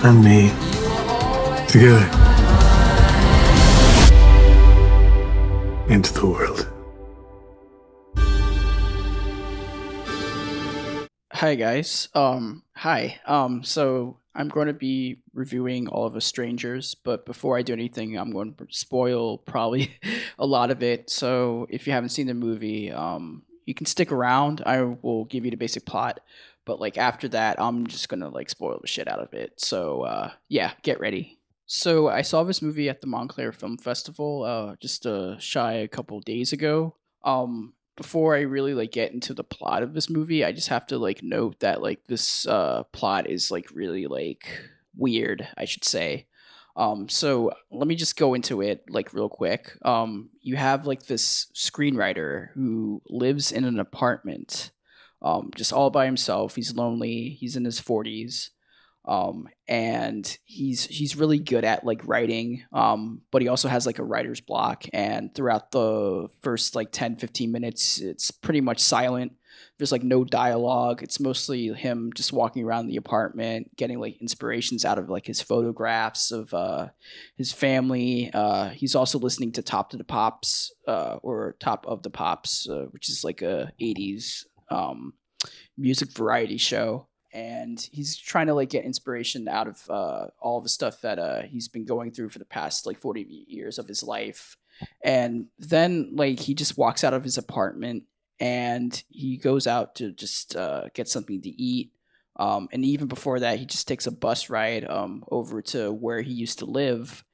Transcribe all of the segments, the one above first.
and me together into the world. Hi guys. Hi. So I'm going to be reviewing all of Us Strangers, but before I do anything, I'm going to spoil probably a lot of it. So if you haven't seen the movie, you can stick around. I will give you the basic plot, but like after that, I'm just gonna like spoil the shit out of it. So yeah, get ready. So I saw this movie at the Montclair Film Festival just shy a couple days ago. Before I really like get into the plot of this movie, I just have to like note that like this plot is like really like weird, I should say. So let me just go into it like real quick. You have like this screenwriter who lives in an apartment, just all by himself. He's lonely. He's in his 40s, and he's really good at like writing, but he also has like a writer's block, and throughout the first like 10-15 minutes it's pretty much silent. There's like no dialogue. It's mostly him just walking around the apartment getting like inspirations out of like his photographs of his family. He's also listening to Top to the Pops, or Top of the Pops, which is like a 80s music variety show, and he's trying to like get inspiration out of all the stuff that he's been going through for the past like 40 years of his life. And then like he just walks out of his apartment and he goes out to just get something to eat. And even before that, he just takes a bus ride over to where he used to live.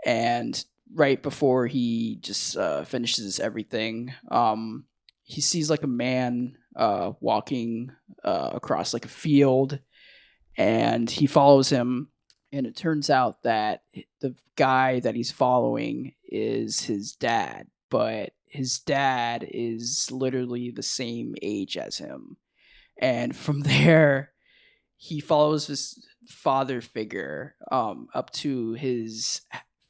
And right before he just finishes everything, he sees like a man walking across like a field, and he follows him. And it turns out that the guy that he's following is his dad, but his dad is literally the same age as him. And from there, he follows this father figure up to his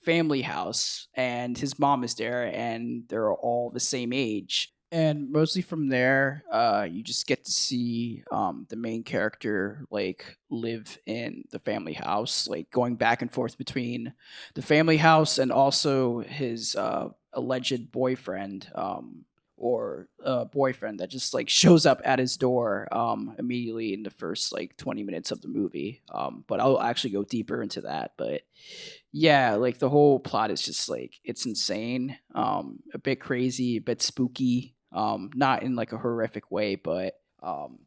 family house, and his mom is there, and they're all the same age. And mostly from there, you just get to see the main character like live in the family house, like going back and forth between the family house and also his alleged boyfriend, or boyfriend that just like shows up at his door immediately in the first like 20 minutes of the movie. But I'll actually go deeper into that. But yeah, like the whole plot is just like it's insane, a bit crazy, a bit spooky, not in like a horrific way, but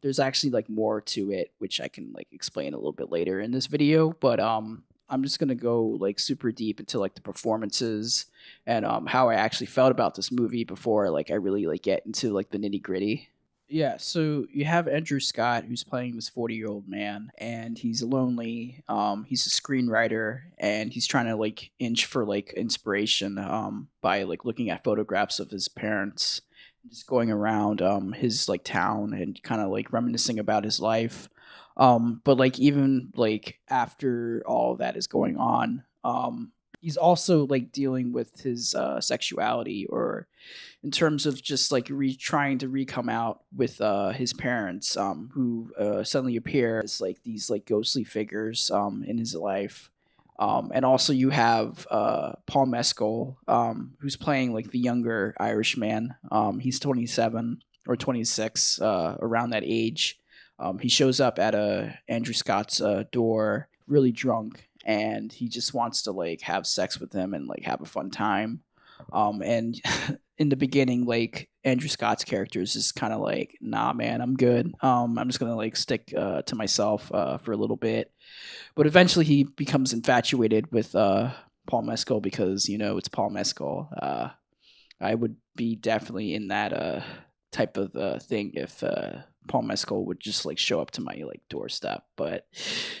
there's actually like more to it which I can like explain a little bit later in this video. But I'm just gonna go like super deep into like the performances and how I actually felt about this movie before like I really like get into like the nitty gritty. Yeah, so you have Andrew Scott, who's playing this 40-year-old man, and he's lonely. He's a screenwriter, and he's trying to like inch for like inspiration by like looking at photographs of his parents, just going around his like town and kind of like reminiscing about his life. But like even like after all that is going on, he's also like dealing with his sexuality, or in terms of just like trying to come out with his parents, who suddenly appear as like these like ghostly figures in his life. And also you have Paul Mescal, who's playing like the younger Irishman. He's 27 or 26, around that age. He shows up at Andrew Scott's door really drunk, and he just wants to like have sex with him and like have a fun time. And in the beginning, like Andrew Scott's character is just kind of like, nah, man, I'm good. I'm just gonna like stick to myself for a little bit. But eventually, he becomes infatuated with Paul Mescal because it's Paul Mescal. I would be definitely in that type of thing if Paul Mescal would just like show up to my like doorstep. But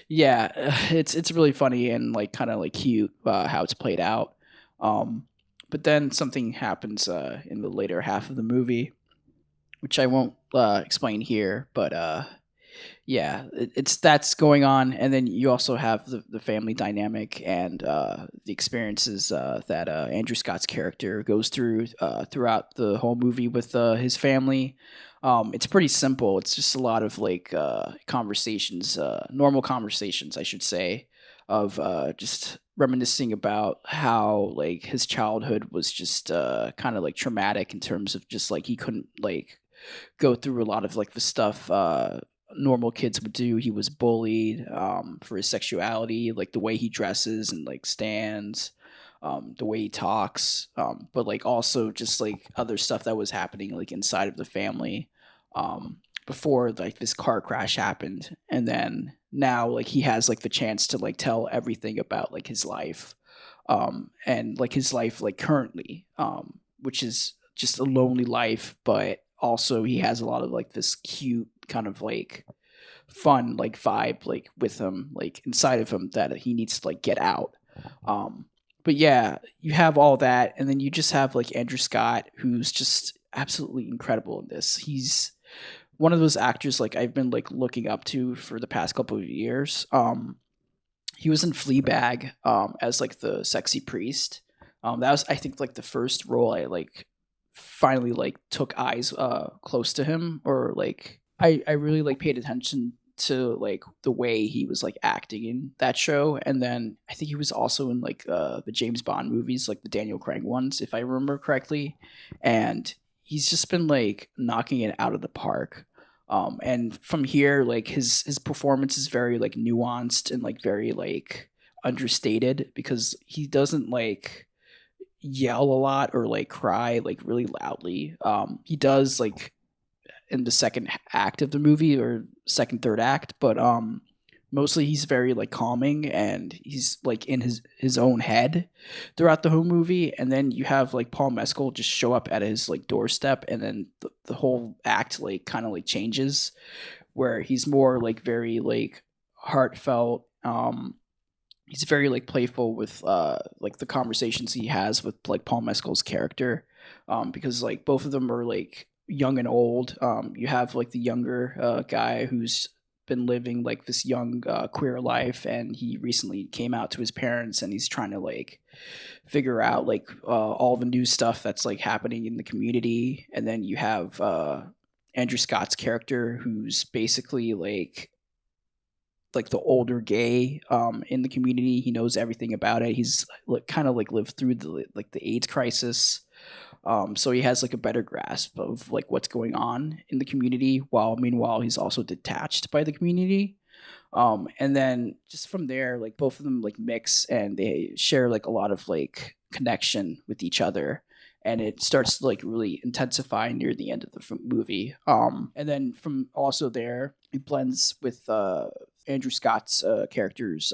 yeah, it's really funny and like kind of like cute how it's played out. But then something happens in the later half of the movie, which I won't explain here. But yeah, it's that's going on, and then you also have the family dynamic and the experiences that Andrew Scott's character goes through throughout the whole movie with his family. It's pretty simple. It's just a lot of like conversations, normal conversations, I should say. of just reminiscing about how like his childhood was just kind of like traumatic in terms of just like he couldn't like go through a lot of like the stuff normal kids would do. He was bullied for his sexuality, like the way he dresses and like stands, the way he talks, but like also just like other stuff that was happening like inside of the family um, before like this car crash happened, and then now like he has like the chance to like tell everything about like his life, and like his life like currently, which is just a lonely life, but also he has a lot of like this cute kind of like fun like vibe like with him like inside of him that he needs to like get out. um but yeah, you have all that, and then you just have like Andrew Scott, who's just absolutely incredible in this. He's one of those actors like I've been like looking up to for the past couple of years. He was in Fleabag as like the sexy priest. That was I think like the first role I like finally like took eyes close to him, or like I really like paid attention to like the way he was like acting in that show. And then I think he was also in like the James Bond movies, like the Daniel Craig ones, if I remember correctly. And he's just been like knocking it out of the park. And from here, like his performance is very like nuanced and like very like understated, because he doesn't like yell a lot or like cry like really loudly. He does like in the second act of the movie, or second third act, but mostly he's very like calming, and he's like in his own head throughout the whole movie. And then you have like Paul Mescal just show up at his like doorstep, and then the whole act like kind of like changes, where he's more like very like heartfelt. He's very like playful with like the conversations he has with like Paul Mescal's character, because like both of them are like young and old. You have like the younger guy who's been living like this young queer life, and he recently came out to his parents, and he's trying to like figure out like all the new stuff that's like happening in the community. And then you have Andrew Scott's character, who's basically like the older gay in the community. He knows everything about it. He's like kind of like lived through the like the AIDS crisis, so he has like a better grasp of like what's going on in the community, while meanwhile he's also detached by the community. And then just from there, like both of them like mix, and they share like a lot of like connection with each other, and it starts to like really intensify near the end of the movie. And then from also there, it blends with Andrew Scott's character's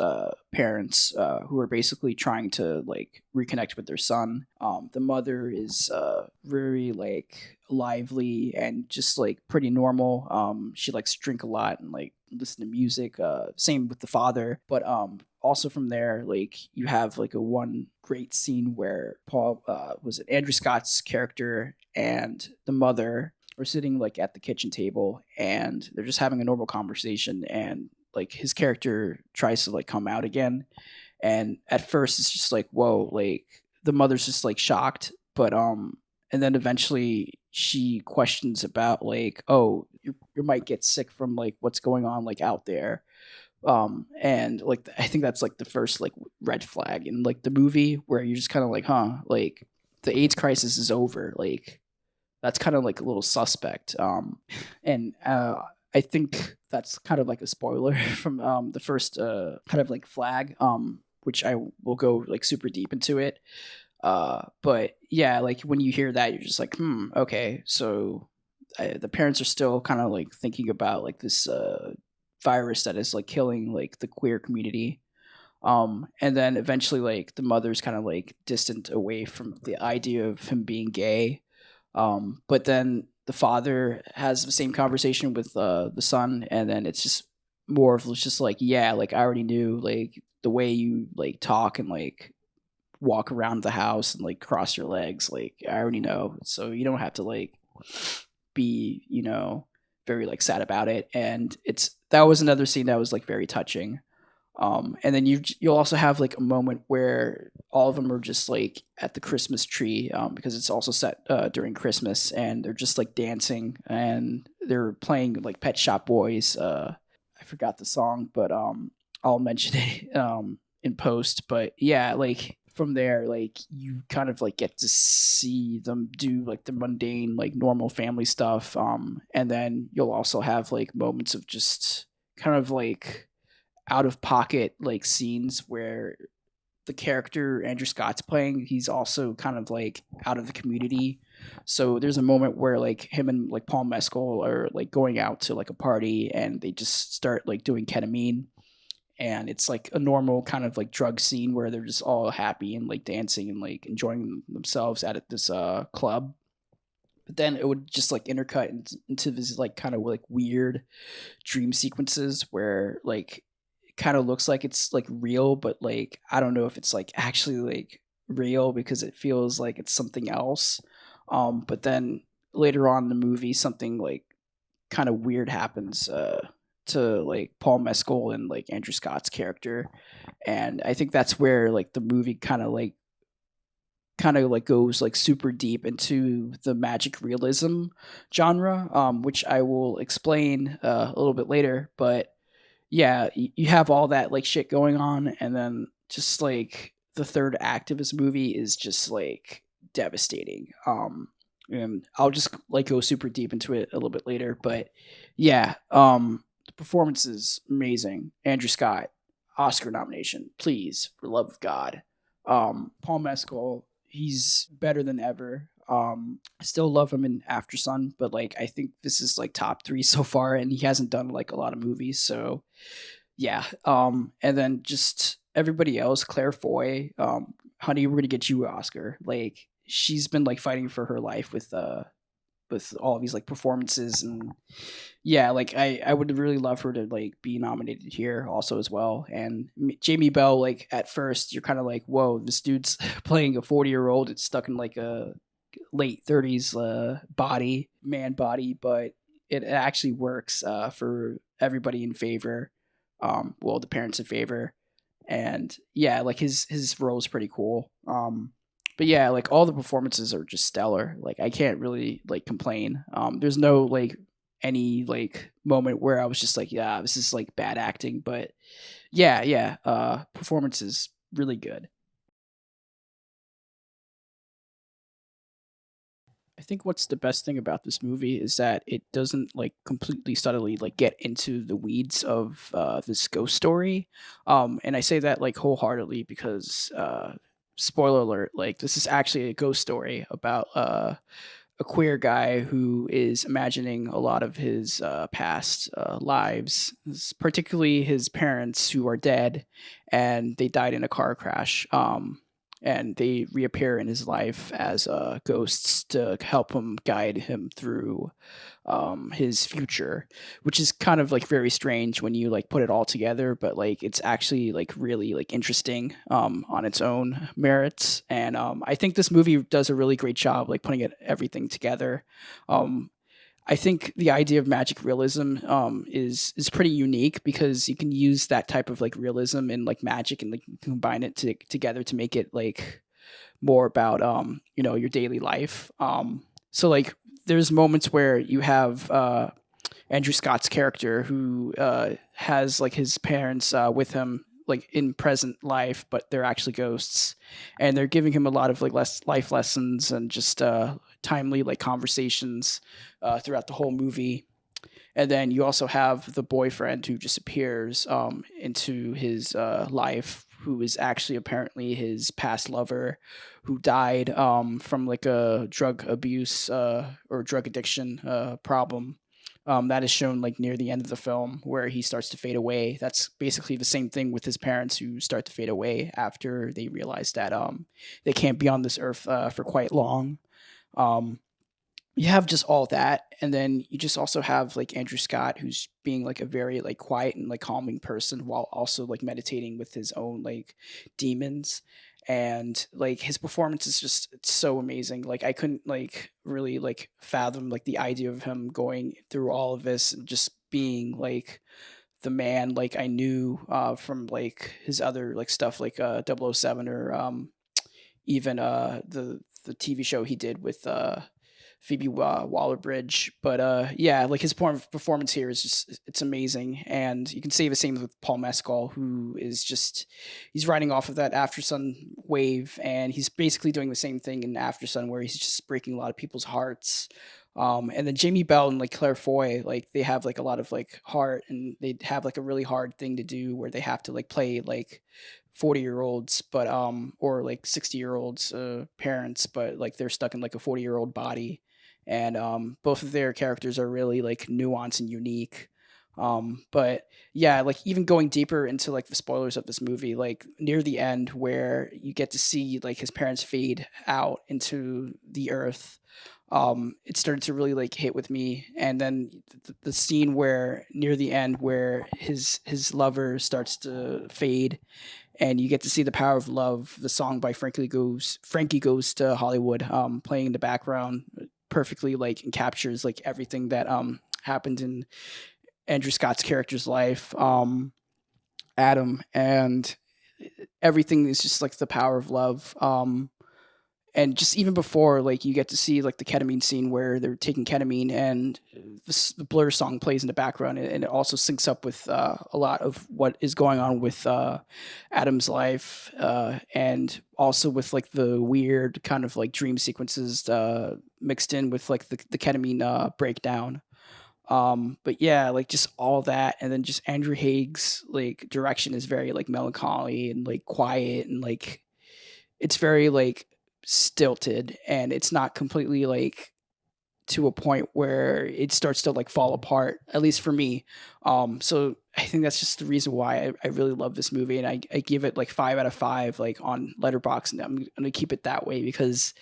parents, who are basically trying to like reconnect with their son. The mother is very like lively and just like pretty normal. She likes to drink a lot and like listen to music. Same with the father, but also from there, like you have like a one great scene where Paul was it Andrew Scott's character and the mother are sitting like at the kitchen table, and they're just having a normal conversation, and like his character tries to like come out again, and at first it's just like whoa, like the mother's just like shocked, but and then eventually she questions about like, oh, you might get sick from like what's going on like out there. And like I think that's like the first like red flag in like the movie, where you're just kind of like, huh, like the AIDS crisis is over, like that's kind of like a little suspect. And I think that's kind of like a spoiler from the first kind of like flag, which I will go like super deep into it. But yeah, like when you hear that, you're just like, okay, so the parents are still kind of like thinking about like this virus that is like killing like the queer community. And then eventually, like the mother's kind of like distant away from the idea of him being gay. But then the father has the same conversation with the son, and then it's just more of just like, yeah, like I already knew like the way you like talk and like walk around the house and like cross your legs, like I already know, so you don't have to like be, very like sad about it. And it's that was another scene that was like very touching. And then you'll also have like a moment where all of them are just like at the Christmas tree, because it's also set during Christmas, and they're just like dancing, and they're playing like Pet Shop Boys. I forgot the song, but I'll mention it. in post. But yeah, like from there, like you kind of like get to see them do like the mundane, like normal family stuff. And then you'll also have like moments of just kind of like out of pocket like scenes where the character Andrew Scott's playing, he's also kind of like out of the community. So there's a moment where like him and like Paul Mescal are like going out to like a party and they just start like doing ketamine, and it's like a normal kind of like drug scene where they're just all happy and like dancing and like enjoying themselves at this club. But then it would just like intercut into this like kind of like weird dream sequences where like it kind of looks like it's like real, but like I don't know if it's like actually like real because it feels like it's something else. But then later on in the movie, something like kind of weird happens to like Paul Mescal and like Andrew Scott's character, and I think that's where like the movie kind of like goes like super deep into the magic realism genre, which I will explain a little bit later. But yeah, you have all that like shit going on, and then just like the third act of this movie is just like devastating. And I'll just like go super deep into it a little bit later, but yeah, the performance is amazing. Andrew Scott, Oscar nomination, please, for love of God. Paul Mescal, he's better than ever. I still love him in After Sun, but like I think this is like top three so far, and he hasn't done like a lot of movies, so yeah. And then just everybody else, Claire Foy, honey, we're gonna get you an Oscar. Like she's been like fighting for her life with all these like performances, and yeah, like I would really love her to like be nominated here also as well. And Jamie Bell, like at first you're kind of like, whoa, this dude's playing a 40-year-old. It's stuck in like a late 30s man body, but it actually works for everybody in favor. Well, the parents in favor, and yeah, like his role is pretty cool. But yeah, like all the performances are just stellar. Like I can't really like complain. There's no like any like moment where I was just like, yeah, this is like bad acting. But yeah, performance is really good. I think what's the best thing about this movie is that it doesn't like completely subtly like get into the weeds of this ghost story, and I say that like wholeheartedly because spoiler alert, like this is actually a ghost story about a queer guy who is imagining a lot of his past lives, particularly his parents who are dead and they died in a car crash. And they reappear in his life as ghosts to help him guide him through his future, which is kind of like very strange when you like put it all together, but like it's actually like really like interesting on its own merits. And I think this movie does a really great job like putting everything together. um, I think the idea of magic realism is pretty unique because you can use that type of like realism and like magic and like combine it together to make it like more about your daily life. So like there's moments where you have Andrew Scott's character who has like his parents with him like in present life, but they're actually ghosts, and they're giving him a lot of like less life lessons and just timely like conversations throughout the whole movie. And then you also have the boyfriend who just appears into his life, who is actually apparently his past lover, who died from like a drug abuse or drug addiction problem. That is shown like near the end of the film where he starts to fade away. That's basically the same thing with his parents who start to fade away after they realize that they can't be on this earth for quite long. Um, you have just all that, and then you just also have like Andrew Scott who's being like a very like quiet and like calming person while also like meditating with his own like demons. And like his performance is just it's so amazing. Like I couldn't like really like fathom like the idea of him going through all of this and just being like the man like I knew from like his other like stuff like 007 or even the TV show he did with Phoebe Waller-Bridge. But yeah, like his performance here is just it's amazing, and you can say the same with Paul Mescal, who is just he's riding off of that After Sun wave, and he's basically doing the same thing in After Sun, where he's just breaking a lot of people's hearts. And then Jamie Bell and like Claire Foy, like they have like a lot of like heart, and they have like a really hard thing to do where they have to like play like 40-year-olds, but or like 60-year-olds parents, but like they're stuck in like a 40-year-old body. And both of their characters are really like nuanced and unique. But yeah, like even going deeper into like the spoilers of this movie, like near the end where you get to see like his parents fade out into the earth, it started to really like hit with me. And then the scene where near the end where his lover starts to fade, and you get to see the power of love, the song by Frankie Goes to Hollywood, playing in the background, perfectly like and captures like everything that happened in Andrew Scott's character's life, Adam, and everything is just like the power of love. And just even before, like you get to see like the ketamine scene where they're taking ketamine, and the Blur song plays in the background, and it also syncs up with a lot of what is going on with Adam's life, and also with like the weird kind of like dream sequences mixed in with like the ketamine breakdown. But yeah, like just all that, and then just Andrew Haig's like direction is very like melancholy and like quiet, and like it's very like stilted, and it's not completely like to a point where it starts to like fall apart, at least for me. So I think that's just the reason why I really love this movie, and I give it like 5 out of 5 like on Letterboxd, and I'm gonna keep it that way because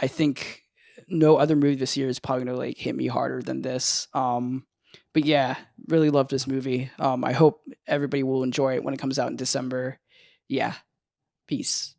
I think no other movie this year is probably gonna like hit me harder than this. But yeah, really love this movie. I hope everybody will enjoy it when it comes out in December. Yeah, peace.